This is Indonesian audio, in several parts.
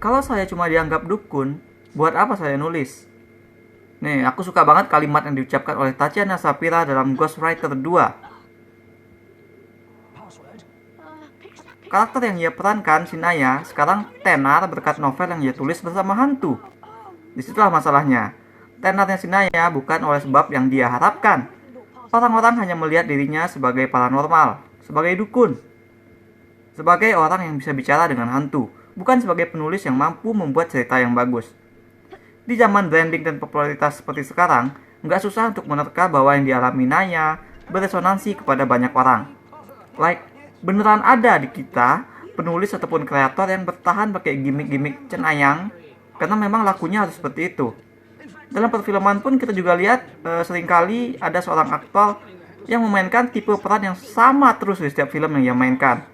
Kalau saya cuma dianggap dukun, buat apa saya nulis? Nih, aku suka banget kalimat yang diucapkan oleh Tatiana Sapira dalam Ghostwriter 2. Karakter yang ia perankan, si Naya, sekarang tenar berkat novel yang ia tulis bersama hantu. Disitulah masalahnya. Tenarnya si Naya bukan oleh sebab yang dia harapkan. Orang-orang hanya melihat dirinya sebagai paranormal, sebagai dukun, sebagai orang yang bisa bicara dengan hantu, bukan sebagai penulis yang mampu membuat cerita yang bagus. Di zaman branding dan popularitas seperti sekarang, nggak susah untuk menerka bahwa yang dialami Naya beresonansi kepada banyak orang. Like, beneran ada di kita penulis ataupun kreator yang bertahan pakai gimmick-gimmick cenayang karena memang lakunya harus seperti itu. Dalam perfilman pun kita juga lihat seringkali ada seorang aktor yang memainkan tipe peran yang sama terus di setiap film yang ia mainkan.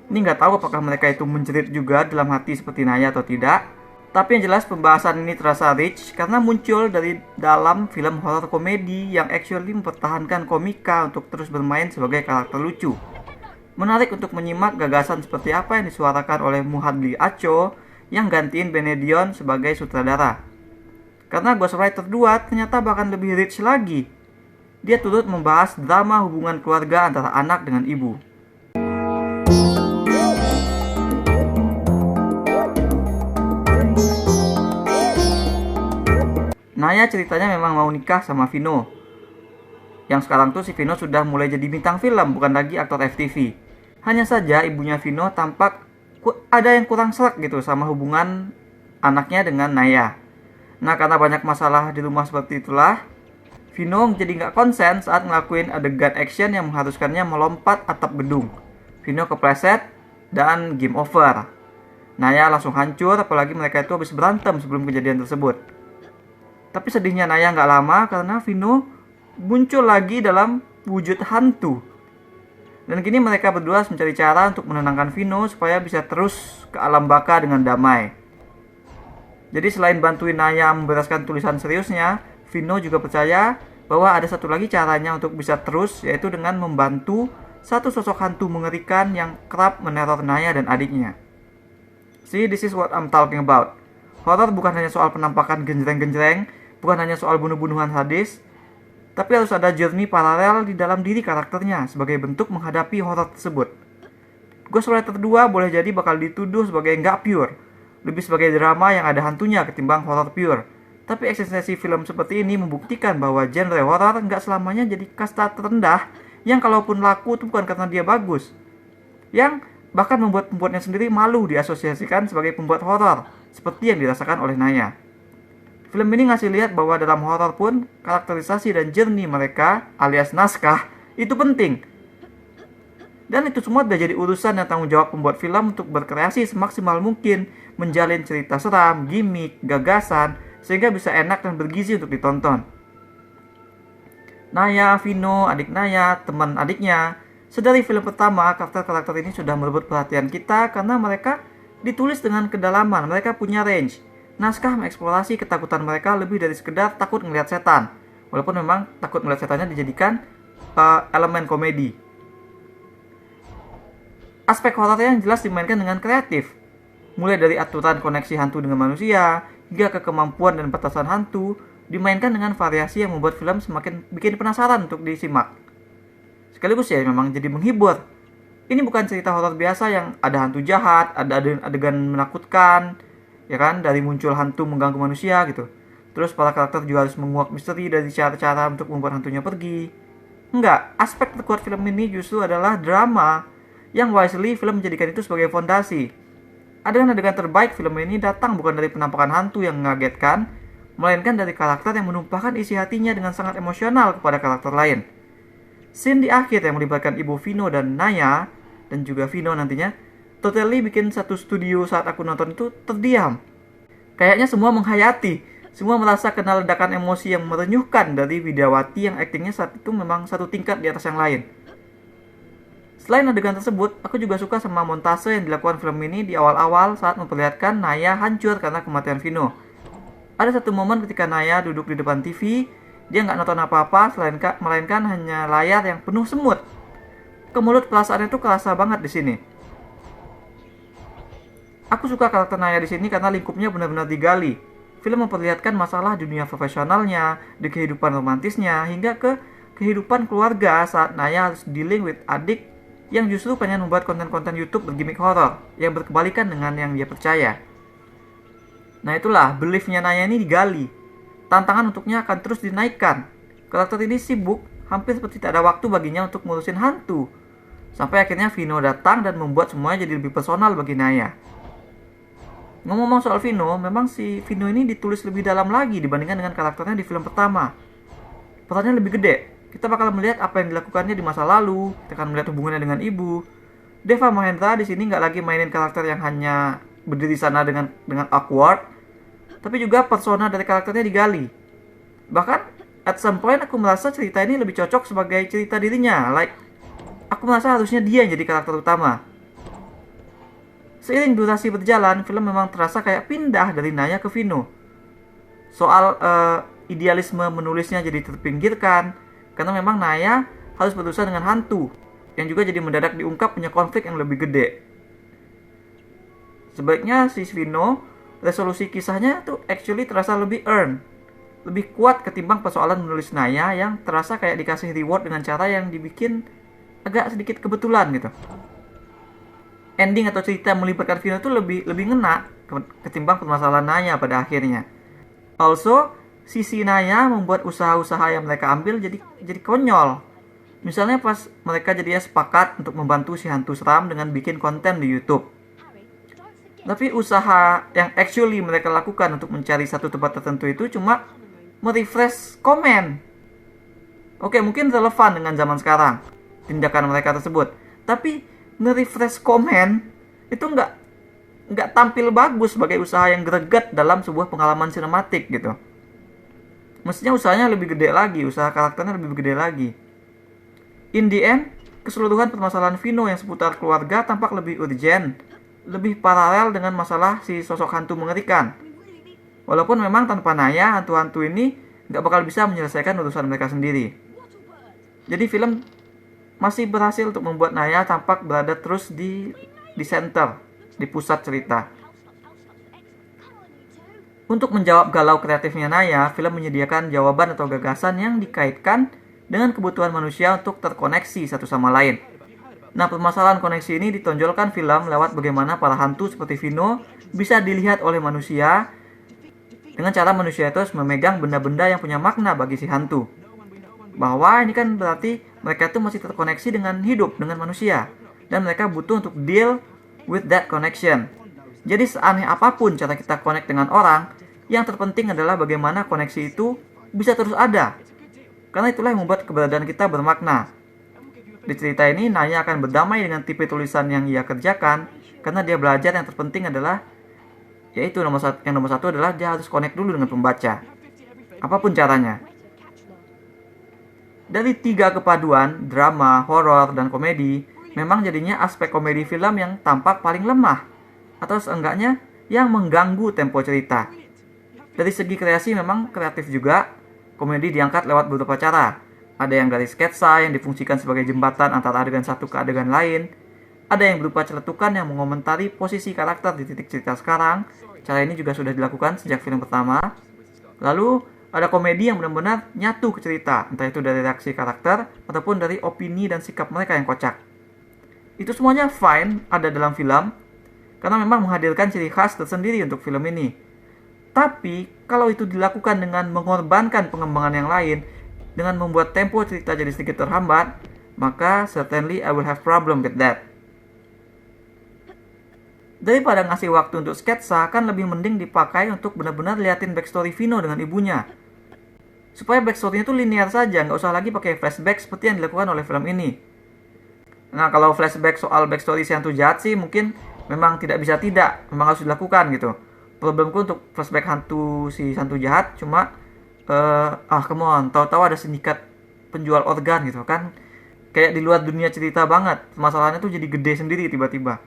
Ini nggak tahu apakah mereka itu menjerit juga dalam hati seperti Naya atau tidak. Tapi yang jelas pembahasan ini terasa rich karena muncul dari dalam film horor komedi yang actually mempertahankan komika untuk terus bermain sebagai karakter lucu. Menarik untuk menyimak gagasan seperti apa yang disuarakan oleh Muhadli Acho yang gantiin Benedion sebagai sutradara. Karena Ghostwriter 2 ternyata bahkan lebih rich lagi. Dia turut membahas drama hubungan keluarga antara anak dengan ibu. Naya ceritanya memang mau nikah sama Vino. Yang sekarang tuh si Vino sudah mulai jadi bintang film, bukan lagi aktor FTV. Hanya saja ibunya Vino tampak ada yang kurang serak gitu sama hubungan anaknya dengan Naya. Nah, karena banyak masalah di rumah seperti itulah, Vino jadi nggak konsen saat ngelakuin adegan action yang mengharuskannya melompat atap gedung. Vino kepleset dan game over. Naya langsung hancur, apalagi mereka itu habis berantem sebelum kejadian tersebut. Tapi sedihnya Naya nggak lama karena Vino muncul lagi dalam wujud hantu. Dan kini mereka berdua harus mencari cara untuk menenangkan Vino supaya bisa terus ke alam baka dengan damai. Jadi selain bantuin Naya membereskan tulisan seriusnya, Vino juga percaya bahwa ada satu lagi caranya untuk bisa terus, yaitu dengan membantu satu sosok hantu mengerikan yang kerap meneror Naya dan adiknya. See, this is what I'm talking about. Horor bukan hanya soal penampakan genjreng-genjreng, bukan hanya soal bunuh-bunuhan sadis, tapi harus ada journey paralel di dalam diri karakternya sebagai bentuk menghadapi horor tersebut. Ghostwriter 2 boleh jadi bakal dituduh sebagai nggak pure, lebih sebagai drama yang ada hantunya ketimbang horor pure. Tapi eksistensi film seperti ini membuktikan bahwa genre horor nggak selamanya jadi kasta terendah yang kalaupun laku itu bukan karena dia bagus, yang bahkan membuat pembuatnya sendiri malu diasosiasikan sebagai pembuat horor, seperti yang dirasakan oleh Naya. Film ini ngasih lihat bahwa dalam horor pun karakterisasi dan journey mereka alias naskah itu penting. Dan itu semua udah jadi urusan dan tanggung jawab pembuat film untuk berkreasi semaksimal mungkin, menjalin cerita seram, gimmick, gagasan, sehingga bisa enak dan bergizi untuk ditonton. Naya, Vino, adik Naya, teman adiknya, sedari film pertama, karakter-karakter ini sudah merebut perhatian kita karena mereka ditulis dengan kedalaman, mereka punya range. Naskah mengeksplorasi ketakutan mereka lebih dari sekedar takut ngelihat setan. Walaupun memang takut ngelihat setannya dijadikan elemen komedi. Aspek horornya yang jelas dimainkan dengan kreatif. Mulai dari aturan koneksi hantu dengan manusia, hingga ke kemampuan dan batasan hantu, dimainkan dengan variasi yang membuat film semakin bikin penasaran untuk disimak. Sekaligus ya memang jadi menghibur. Ini bukan cerita horor biasa yang ada hantu jahat, ada adegan menakutkan, ya kan, dari muncul hantu mengganggu manusia gitu. Terus para karakter juga harus menguak misteri dari cara-cara untuk membuat hantunya pergi. Enggak, aspek terkuat film ini justru adalah drama, yang wisely film menjadikan itu sebagai fondasi. Adegan-adegan terbaik film ini datang bukan dari penampakan hantu yang mengagetkan, melainkan dari karakter yang menumpahkan isi hatinya dengan sangat emosional kepada karakter lain. Scene di akhir yang melibatkan ibu Vino dan Naya, dan juga Vino nantinya, totally bikin satu studio saat aku nonton itu terdiam. Kayaknya semua menghayati, semua merasa kena ledakan emosi yang merenyuhkan dari Widyawati yang aktingnya saat itu memang satu tingkat di atas yang lain. Selain adegan tersebut, aku juga suka sama montase yang dilakukan film ini di awal-awal saat memperlihatkan Naya hancur karena kematian Vino. Ada satu momen ketika Naya duduk di depan TV, dia nggak nonton apa-apa melainkan hanya layar yang penuh semut. Kemulut perasaannya itu kerasa banget di sini. Aku suka karakter Naya di sini karena lingkupnya benar-benar digali. Film memperlihatkan masalah dunia profesionalnya, di kehidupan romantisnya, hingga ke kehidupan keluarga saat Naya harus dealing with adik yang justru pengen membuat konten-konten YouTube bergimmick horor yang berkebalikan dengan yang dia percaya. Nah itulah, beliefnya Naya ini digali. Tantangan untuknya akan terus dinaikkan. Karakter ini sibuk, hampir seperti tak ada waktu baginya untuk ngurusin hantu. Sampai akhirnya Vino datang dan membuat semuanya jadi lebih personal bagi Naya. Ngomong-ngomong soal Vino, memang si Vino ini ditulis lebih dalam lagi dibandingkan dengan karakternya di film pertama. Perannya lebih gede. Kita bakal melihat apa yang dilakukannya di masa lalu. Kita akan melihat hubungannya dengan ibu. Deva Mahendra di sini nggak lagi mainin karakter yang hanya berdiri sana dengan awkward, tapi juga persona dari karakternya digali. Bahkan at some point aku merasa cerita ini lebih cocok sebagai cerita dirinya. Like, aku merasa harusnya dia yang jadi karakter utama. Seiring durasi berjalan, film memang terasa kayak pindah dari Naya ke Vino. Soal idealisme menulisnya jadi terpinggirkan, karena memang Naya harus berurusan dengan hantu, yang juga jadi mendadak diungkap punya konflik yang lebih gede. Sebaiknya si Vino, resolusi kisahnya tuh actually terasa lebih earn, lebih kuat ketimbang persoalan menulis Naya yang terasa kayak dikasih reward dengan cara yang dibikin agak sedikit kebetulan gitu. Ending atau cerita yang melibatkan Vino itu lebih ngena ketimbang permasalahan Naya pada akhirnya. Also, sisi Naya membuat usaha-usaha yang mereka ambil jadi konyol. Misalnya pas mereka jadinya sepakat untuk membantu si hantu seram dengan bikin konten di YouTube. Tapi usaha yang actually mereka lakukan untuk mencari satu tempat tertentu itu cuma merefresh komen. Oke, mungkin relevan dengan zaman sekarang tindakan mereka tersebut. Tapi nge-refresh komen itu nggak tampil bagus sebagai usaha yang greget dalam sebuah pengalaman sinematik gitu. Mestinya usahanya lebih gede lagi, usaha karakternya lebih gede lagi. In the end, keseluruhan permasalahan Vino yang seputar keluarga tampak lebih urgent, lebih paralel dengan masalah si sosok hantu mengerikan. Walaupun memang tanpa Naya, hantu-hantu ini nggak bakal bisa menyelesaikan urusan mereka sendiri. Jadi film masih berhasil untuk membuat Naya tampak berada terus di center, di pusat cerita. Untuk menjawab galau kreatifnya Naya, film menyediakan jawaban atau gagasan yang dikaitkan dengan kebutuhan manusia untuk terkoneksi satu sama lain. Nah, permasalahan koneksi ini ditonjolkan film lewat bagaimana para hantu seperti Vino bisa dilihat oleh manusia dengan cara manusia itu memegang benda-benda yang punya makna bagi si hantu. Bahwa ini kan berarti mereka itu masih terkoneksi dengan hidup, dengan manusia. Dan mereka butuh untuk deal with that connection. Jadi seaneh apapun cara kita connect dengan orang, yang terpenting adalah bagaimana koneksi itu bisa terus ada. Karena itulah yang membuat keberadaan kita bermakna. Di cerita ini, Naya akan berdamai dengan tipe tulisan yang ia kerjakan, karena dia belajar yang terpenting adalah, yaitu nomor satu adalah dia harus connect dulu dengan pembaca. Apapun caranya. Dari 3 kepaduan, drama, horor, dan komedi, memang jadinya aspek komedi film yang tampak paling lemah, atau seenggaknya yang mengganggu tempo cerita. Dari segi kreasi memang kreatif juga, komedi diangkat lewat beberapa cara. Ada yang dari sketsa yang difungsikan sebagai jembatan antara adegan satu ke adegan lain, ada yang berupa celetukan yang mengomentari posisi karakter di titik cerita sekarang. Cara ini juga sudah dilakukan sejak film pertama. Lalu, ada komedi yang benar-benar nyatu ke cerita, entah itu dari reaksi karakter ataupun dari opini dan sikap mereka yang kocak. Itu semuanya fine ada dalam film, karena memang menghadirkan ciri khas tersendiri untuk film ini. Tapi, kalau itu dilakukan dengan mengorbankan pengembangan yang lain, dengan membuat tempo cerita jadi sedikit terhambat, maka certainly I will have problem with that. Daripada ngasih waktu untuk sketsa, kan lebih mending dipakai untuk benar-benar liatin backstory Vino dengan ibunya. Supaya backstory-nya itu linear saja, nggak usah lagi pakai flashback seperti yang dilakukan oleh film ini. Nah, kalau flashback soal backstory si hantu jahat sih mungkin memang memang harus dilakukan gitu. Problemku untuk flashback si hantu jahat cuma come on, tahu-tahu ada sindikat penjual organ gitu kan. Kayak di luar dunia cerita banget. Masalahnya tuh jadi gede sendiri tiba-tiba.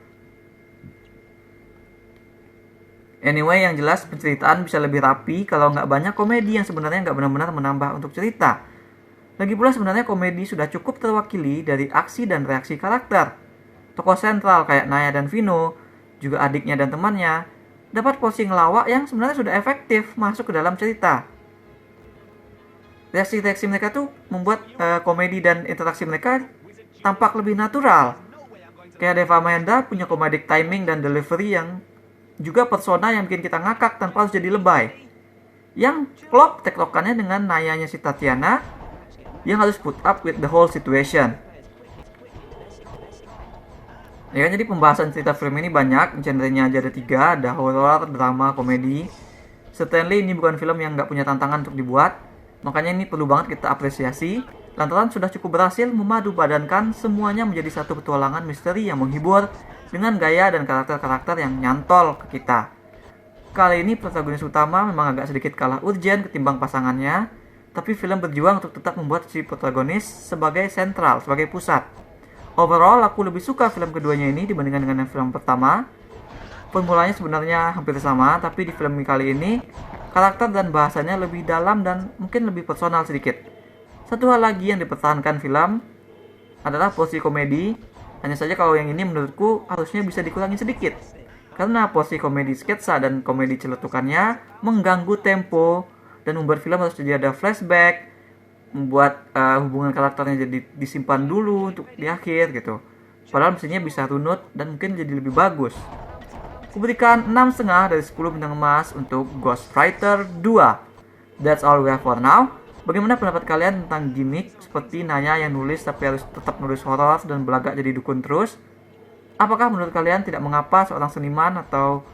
Anyway, yang jelas penceritaan bisa lebih rapi kalau nggak banyak komedi yang sebenarnya nggak benar-benar menambah untuk cerita. Lagi pula sebenarnya komedi sudah cukup terwakili dari aksi dan reaksi karakter. Tokoh sentral kayak Naya dan Vino juga adiknya dan temannya, dapat posisi ngelawak yang sebenarnya sudah efektif masuk ke dalam cerita. Reaksi-reaksi mereka tuh membuat komedi dan interaksi mereka tampak lebih natural. Kayak Deva Mahendra punya comedic timing dan delivery yang juga persona yang bikin kita ngakak tanpa harus jadi lebay. Yang klop tektokannya dengan Nayanya si Tatiana yang harus put up with the whole situation. Ya kan, jadi pembahasan cerita film ini banyak, genrenya aja ada 3, ada horror, drama, komedi. Certainly ini bukan film yang nggak punya tantangan untuk dibuat, makanya ini perlu banget kita apresiasi, lantaran sudah cukup berhasil memadu padankan semuanya menjadi satu petualangan misteri yang menghibur dengan gaya dan karakter-karakter yang nyantol ke kita. Kali ini protagonis utama memang agak sedikit kalah urgen ketimbang pasangannya, tapi film berjuang untuk tetap membuat si protagonis sebagai sentral, sebagai pusat. Overall, aku lebih suka film keduanya ini dibandingkan dengan yang film pertama. Formulanya sebenarnya hampir sama, tapi di film kali ini, karakter dan bahasanya lebih dalam dan mungkin lebih personal sedikit. Satu hal lagi yang dipertahankan film adalah porsi komedi. Hanya saja kalau yang ini menurutku harusnya bisa dikurangi sedikit. Karena porsi komedi sketsa dan komedi celetukannya mengganggu tempo dan membuat film harus jadi ada flashback, membuat hubungan karakternya jadi disimpan dulu untuk di akhir gitu. Padahal mestinya bisa runut dan mungkin jadi lebih bagus. Kuberikan 6,5 dari 10 bintang emas untuk Ghostwriter 2. That's all we have for now. Bagaimana pendapat kalian tentang gimmick seperti Naya yang nulis tapi harus tetap nulis horor dan belagak jadi dukun terus? Apakah menurut kalian tidak mengapa seorang seniman atau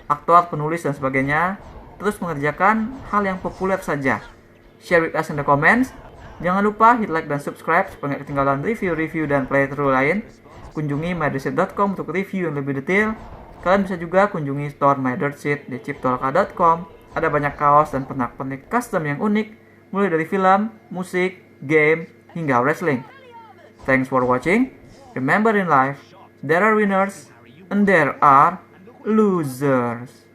aktor, penulis dan sebagainya terus mengerjakan hal yang populer saja? Share with us in the comments. Jangan lupa hit like dan subscribe supaya nggak ketinggalan review-review dan playthrough lain. Kunjungi mydirtshit.com untuk review yang lebih detail. Kalian bisa juga kunjungi store mydirtshit di chiptolka.com. Ada banyak kaos dan pernak-pernik custom yang unik, mulai dari film, musik, game, hingga wrestling. Thanks for watching. Remember in life, there are winners and there are losers.